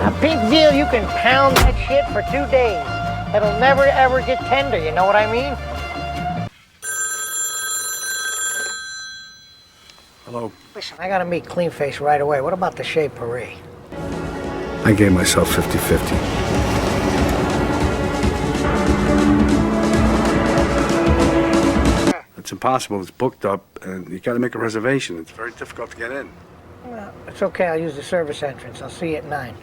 A pink veal, you can pound that shit for 2 days. It'll never ever get tender, you know what I mean? Hello. Listen, I gotta meet Cleanface right away. What about the Chez Paris? I gave myself 50-50. It's impossible. It's booked up, and you got to make a reservation. It's very difficult to get in. Well, it's okay. I'll use the service entrance. I'll see you at 9.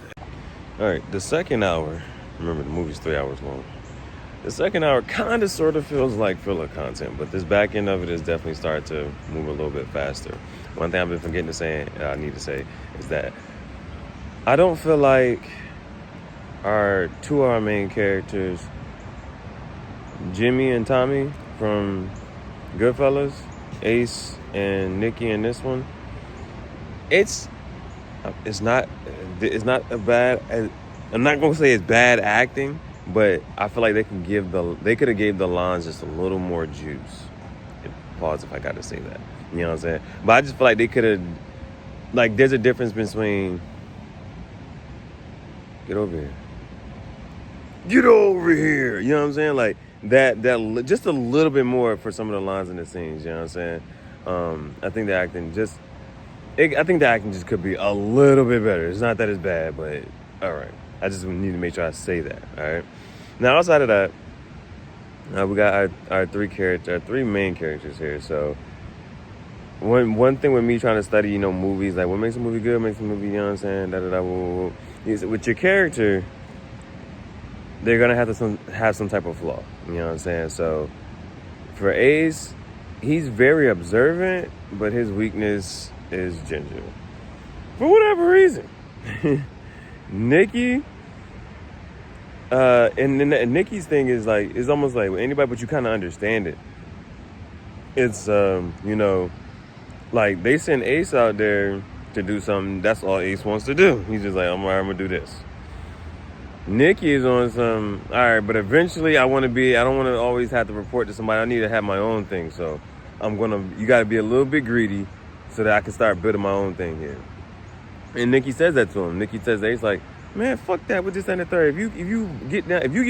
All right, the second hour, remember the movie's 3 hours long. The second hour kind of sort of feels like filler content, but this back end of it is definitely starting to move a little bit faster. One thing I've been forgetting to say, I need to say, is that I don't feel like two of our main characters, Jimmy and Tommy from Goodfellas, Ace and Nicky in this one, it's not a bad. I'm not gonna say it's bad acting, but I feel like they could have gave the lines just a little more juice. Pause if I got to say that. You know what I'm saying? But I just feel like they could have, like, there's a difference between get over here. Get over here. You know what I'm saying? Like that just a little bit more for some of the lines in the scenes. You know what I'm saying? I think the acting just could be a little bit better. It's not that it's bad, but all right. I just need to make sure I say that. All right. Now outside of that, we got our three main characters here. So one thing with me trying to study, movies, like what makes a movie good, makes a movie, you know what I'm saying? Is with your character, they're gonna have to have some type of flaw. You know what I'm saying? So for Ace, he's very observant, but his weakness is Ginger. For whatever reason. Nicky, and Nicky's thing is like, it's almost like with anybody, but you kind of understand it. It's, like they send Ace out there to do something. That's all Ace wants to do. He's just like, I'm gonna do this. Nicky is on some, all right, but eventually I don't want to always have to report to somebody. I need to have my own thing. So you got to be a little bit greedy so that I can start building my own thing here. And Nicky says that to him. Nicky says that. He's like, man, fuck that with this and the third. If you get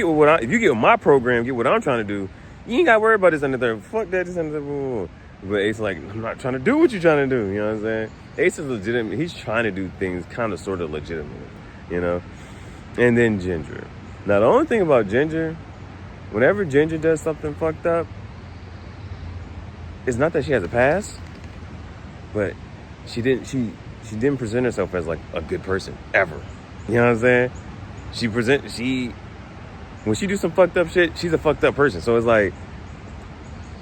with my program, get what I'm trying to do, you ain't got to worry about this and the third. Fuck that, this and the third. But Ace is like, I'm not trying to do what you're trying to do. You know what I'm saying? Ace is legitimate. He's trying to do things kind of sort of legitimate, And then Ginger. Now, the only thing about Ginger, whenever Ginger does something fucked up, it's not that she has a past, but she didn't present herself as like a good person ever. You know what I'm saying? When she do some fucked up shit, she's a fucked up person. So it's like,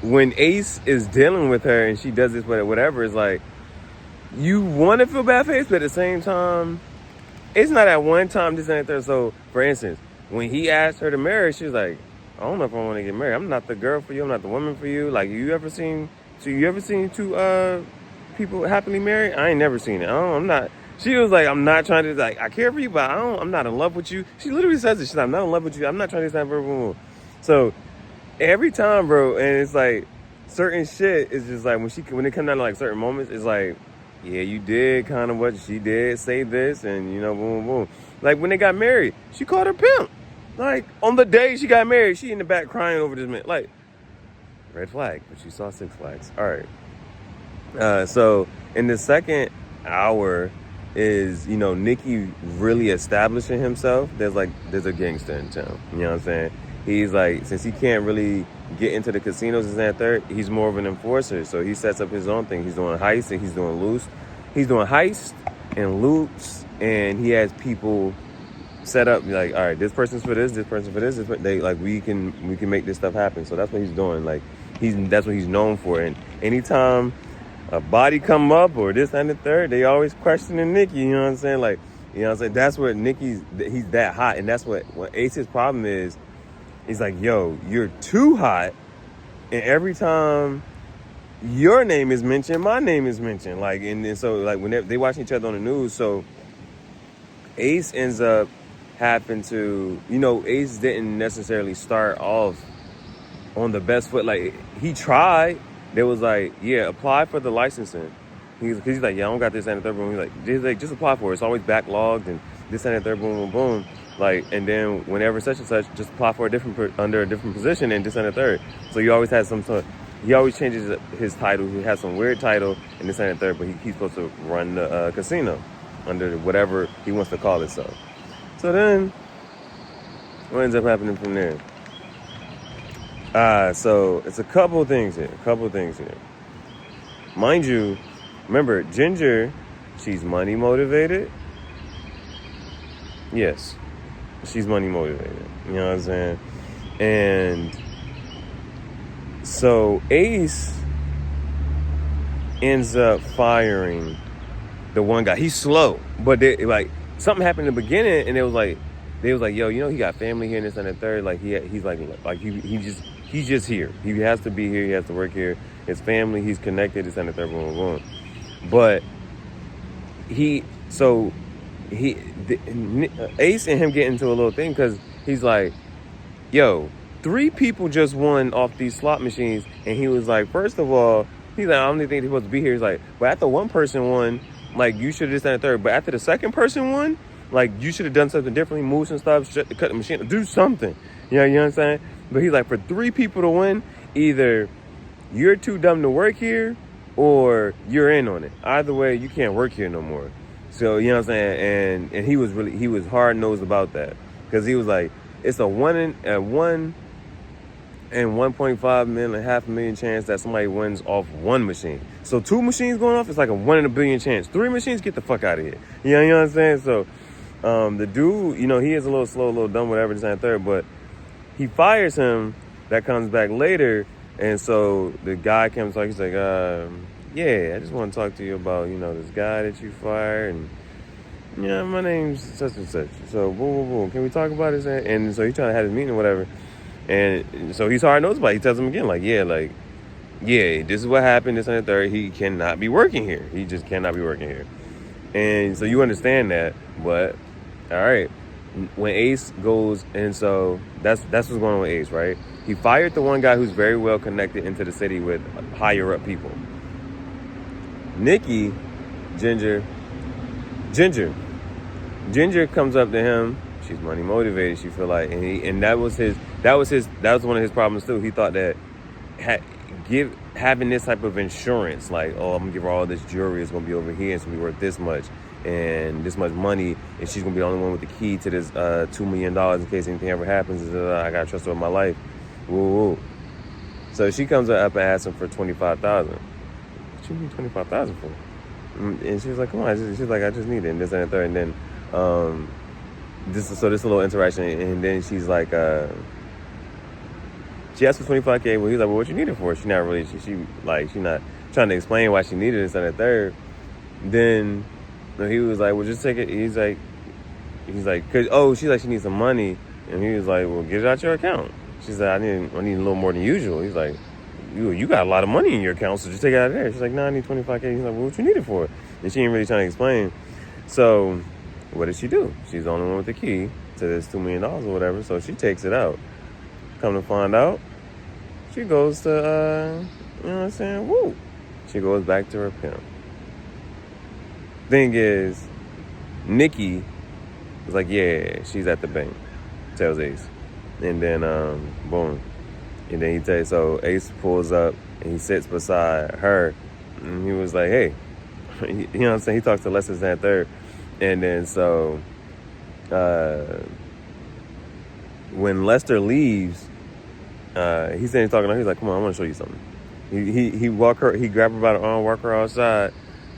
when Ace is dealing with her and she does this whatever, it's like, you want to feel bad for Ace, but at the same time, it's not at one time this and that. So, for instance, when he asked her to marry, she was like, I don't know if I want to get married. I'm not the girl for you. I'm not the woman for you. Like, you ever seen two people happily married? I ain't never seen it. I'm not. She was like, I'm not trying to, like, I care for you, but I'm not in love with you. She literally says it. She's like, I'm not in love with you. I'm not trying to stand for. So, every time, bro, and it's like, certain shit is just like, when it comes down to like certain moments, it's like, yeah, you did kind of what she did, say this, and boom, boom, boom. Like when they got married, she called her pimp. Like on the day she got married, she in the back crying over this man. Like, red flag, but she saw 6 flags. All right. So in the second hour is, Nicky really establishing himself. There's a gangster in town. You know what I'm saying? He's like, since he can't really get into the casinos and that third, he's more of an enforcer. So he sets up his own thing. He's doing heists and he's doing loose. He's doing heists and loops, and he has people set up like, all right, this person's for this person for this. They like, we can make this stuff happen. So that's what he's doing. Like that's what he's known for. And anytime a body come up or this and the third, they always questioning Nicky. You know what I'm saying? Like, you know what I'm saying? That's what he's that hot, and that's what Ace's problem is. He's like, yo, you're too hot, and every time your name is mentioned, my name is mentioned. Like, and so like when they watching each other on the news, so Ace ends up having to, Ace didn't necessarily start off on the best foot. Like he tried. They was like, yeah, apply for the licensing. He's like, yeah, I don't got this and the third one. He's like, just apply for it. It's always backlogged, and this and the third, boom, boom, boom. Like, and then whenever such and such, just apply for under a different position and this and the third. So he always has some sort. He always changes his title. He has some weird title and this and the third, but he's supposed to run the casino under whatever he wants to call itself. So then, what ends up happening from there? So it's a couple things here. Mind you, remember, Ginger, she's money motivated. Yes, she's money motivated. You know what I'm saying? And so Ace ends up firing the one guy. He's slow, but like something happened in the beginning, and they was like, yo, you know, he got family here and this and the third. Like he's he's just here. He has to be here. He has to work here. His family, he's connected. This and the third, boom, boom, boom. But Ace and him get into a little thing because he's like, yo, 3 people just won off these slot machines. And he was like, first of all, he's like, I don't even think they're supposed to be here. He's like, but after one person won, like, you should have just done a third. But after the second person won, like, you should have done something differently, move some stuff, cut the machine, do something. You know what I'm saying? But he's like, for 3 people to win, either you're too dumb to work here or you're in on it. Either way, you can't work here no more. So, you know what I'm saying? And he was hard-nosed about that. Because he was like, it's a 1 in 1.5 million, half a million chance that somebody wins off one machine. So 2 machines going off, it's like a 1 in a billion chance. 3 machines, get the fuck out of here. You know what I'm saying? So the dude, you know, he is a little slow, a little dumb, whatever, this and third, but he fires him. That comes back later. And so the guy comes like, he's like, yeah, I just want to talk to you about, you know, this guy that you fired. And, yeah, my name's such and such. So, boom, boom, boom. Can we talk about this? And so he's trying to have his meeting or whatever. And so he's hard nosed about it. He tells him again, like, yeah, this is what happened, this and the third. He cannot be working here. He just cannot be working here. And so you understand that, but all right. When Ace goes, and so that's what's going on with Ace, right? He fired the one guy who's very well connected into the city with higher up people. Nikki, Ginger comes up to him. She's money motivated. She feel like, and that was one of his problems too. He thought that having this type of insurance, like, oh, I'm gonna give her all this jewelry, it's gonna be over here, it's gonna be worth this much and this much money, and she's gonna be the only one with the key to this $2 million in case anything ever happens. I gotta trust her with my life. Woo. So she comes up and asks him for $25,000. What you need $25,000 for? And she was like, come on. She's like, I just need it. And this and the third. And then this a little interaction. And then she's like, she asked for $25K. Well, he's like, well, what you need it for? She's not really, she's not trying to explain why she needed this and the third. Then he was like, well, just take it. He's like, she's like, she needs some money. And he was like, well, get it out your account. She said, I need a little more than usual. He's like, you got a lot of money in your account, so just take it out of there. She's like, no, I need $25K. He's like, well, what you need it for? And she ain't really trying to explain. So what did she do? She's the only one with the key to this $2 million or whatever. So she takes it out. Come to find out, she goes to, you know what I'm saying? Woo! She goes back to her pimp. Thing is, Nikki was like, yeah, she's at the bank. Tells Ace. And then, boom. And then so Ace pulls up and he sits beside her. And he was like, hey, you know what I'm saying? He talks to Lester and third. And then so, when Lester leaves, he's talking to her. He's like, come on, I want to show you something. He grabbed her by the arm, walk her outside.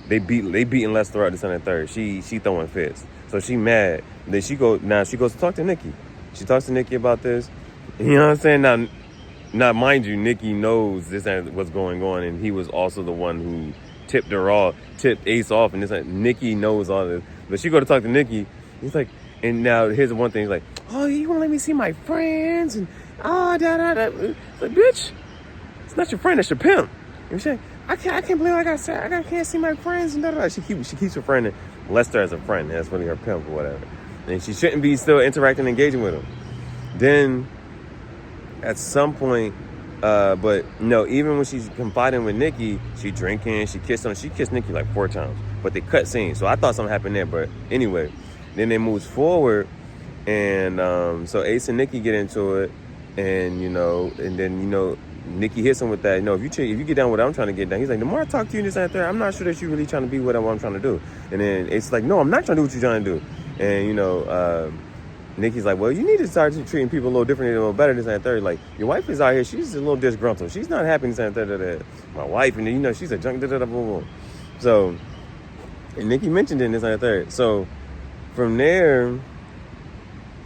They beating Lester out this and third. She throwing fits. So she mad. Then she goes to talk to Nikki. She talks to Nikki about this. You know what I'm saying? Now, mind you, Nikki knows this and what's going on, and he was also the one who tipped Ace off, and this. Nikki knows all this. But she go to talk to Nikki. He's like, and now here's the one thing. He's like, oh, you want to let me see my friends? And It's like, bitch, it's not your friend, that's your pimp. And she's like, I can't believe I can't see my friends and da da da. She keeps referring to Lester as a friend. That's really her pimp or whatever. And she shouldn't be still interacting and engaging with him. Then at some point, but no, even when she's confiding with Nikki, she drinking, she kissed him. She kissed Nikki like 4 times, but they cut scenes. So I thought something happened there. But anyway, Then they moves forward, and so Ace and Nikki get into it, and and then Nikki hits him with that. If you get down with what I'm trying to get down, he's like, the more I talk to you and this and that, I'm not sure that you're really trying to be what I'm trying to do. And then Ace like, no, I'm not trying to do what you're trying to do. And Nikki's like, well, you need to start treating people a little differently, a little better, this and that. Like, your wife is out here, she's a little disgruntled. She's not happy, this and that. My wife, and then, she's a junk, boom. So, and Nikki mentioned it in this and that. So, from there,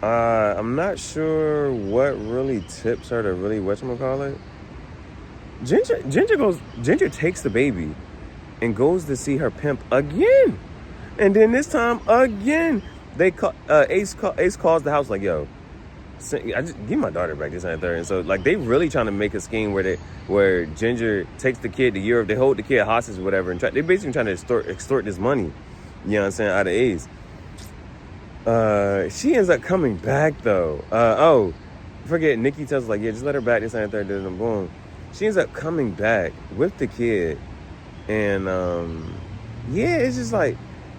I'm not sure what really tips her to really, whatchamacallit. Ginger takes the baby and goes to see her pimp again. And then this time, again, Ace calls the house like, yo, I just give my daughter back, this and that. And so like they really trying to make a scheme where Ginger takes the kid to Europe, they hold the kid hostage or whatever, and they basically trying to extort this money, you know what I'm saying, out of Ace. She ends up coming back though. Forget, Nikki tells her like, yeah, just let her back, this and that, then boom. She ends up coming back with the kid, and yeah, it's just like,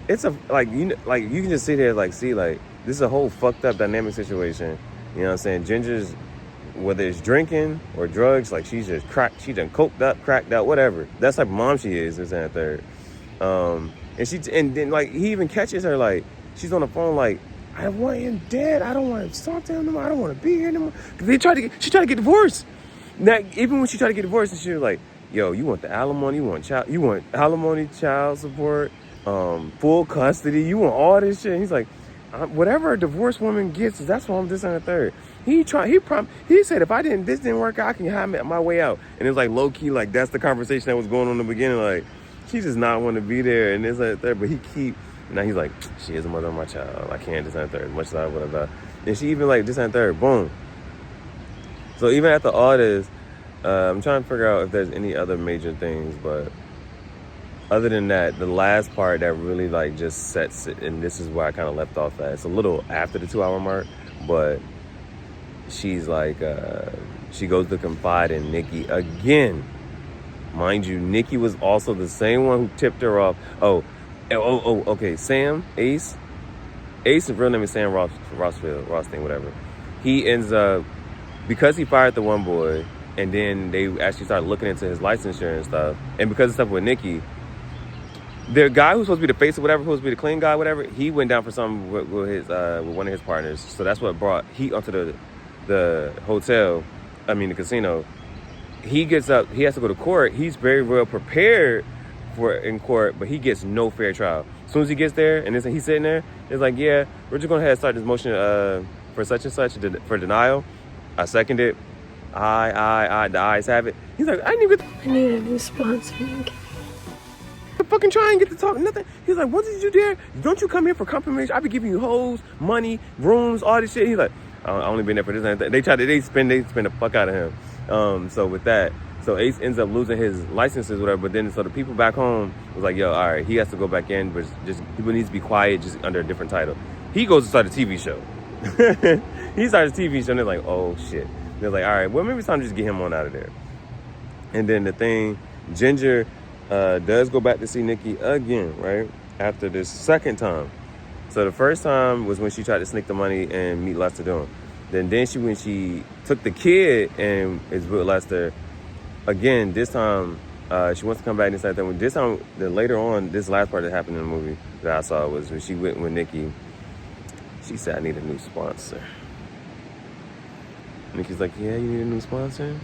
it's a you can just sit there like, see, like, this is a whole fucked up dynamic situation. You know what I'm saying? Ginger's, whether it's drinking or drugs, like she's just she done coked up, cracked out, whatever. That's like mom she is, this and that third. And then like he even catches her like she's on the phone like, I want him dead. I don't want to talk to him anymore. I don't want to be here anymore. She tried to get divorced. Now even when she tried to get divorced, and she was like, yo, you want the alimony, you want alimony, child support, full custody, you want all this shit. And he's like, whatever a divorced woman gets, that's why I'm this and the third. He said, if this didn't work out, I can have my way out. And it's like low key, like that's the conversation that was going on in the beginning. Like she does not want to be there and this and the third. But now he's like, she is the mother of my child. I can't this and the third. Much as I would have. And she even like this and the third. Boom. So even after all this, I'm trying to figure out if there's any other major things, but other than that, the last part that really like just sets it, and this is where I kind of left off at. It's a little after the 2-hour mark, but she's like, she goes to confide in Nikki again. Mind you, Nikki was also the same one who tipped her off. Okay, Sam, Ace, his real name is Sam Rothstein, whatever. He ends up, because he fired the one boy, and then they actually started looking into his licensure and stuff, and because of stuff with Nikki, the guy who's supposed to be the face or whatever, who's supposed to be the clean guy, whatever, he went down for something with one of his partners. So that's what brought heat onto the hotel, the casino. He gets up, he has to go to court. He's very well prepared in court, but he gets no fair trial. As soon as he gets there, and he's sitting there, it's like, yeah, we're just going to start this motion for such and such, for denial. I second it. The ayes have it. He's like, I need a new sponsor. Fucking try and get to talk nothing. He's like, what did you do there? Don't you come here for confirmation? I be giving you hoes, money, rooms, all this shit. He's like, I only been there for this and that. They spend the fuck out of him. So with that, so Ace ends up losing his licenses, whatever. But then so the people back home was like, yo, all right, he has to go back in, but just people need to be quiet, just under a different title. He goes to start a TV show. He starts a TV show, and they're like, oh shit. They're like, all right, well maybe it's time to just get him on out of there. And then the thing, Ginger does go back to see Nikki again, right? After this second time. So the first time was when she tried to sneak the money and meet Lester doing. Then when she took the kid and is with Lester, again, this time she wants to come back and say that. This time, later on, this last part that happened in the movie that I saw was when she went with Nikki. She said, I need a new sponsor. Nikki's like, yeah, you need a new sponsor?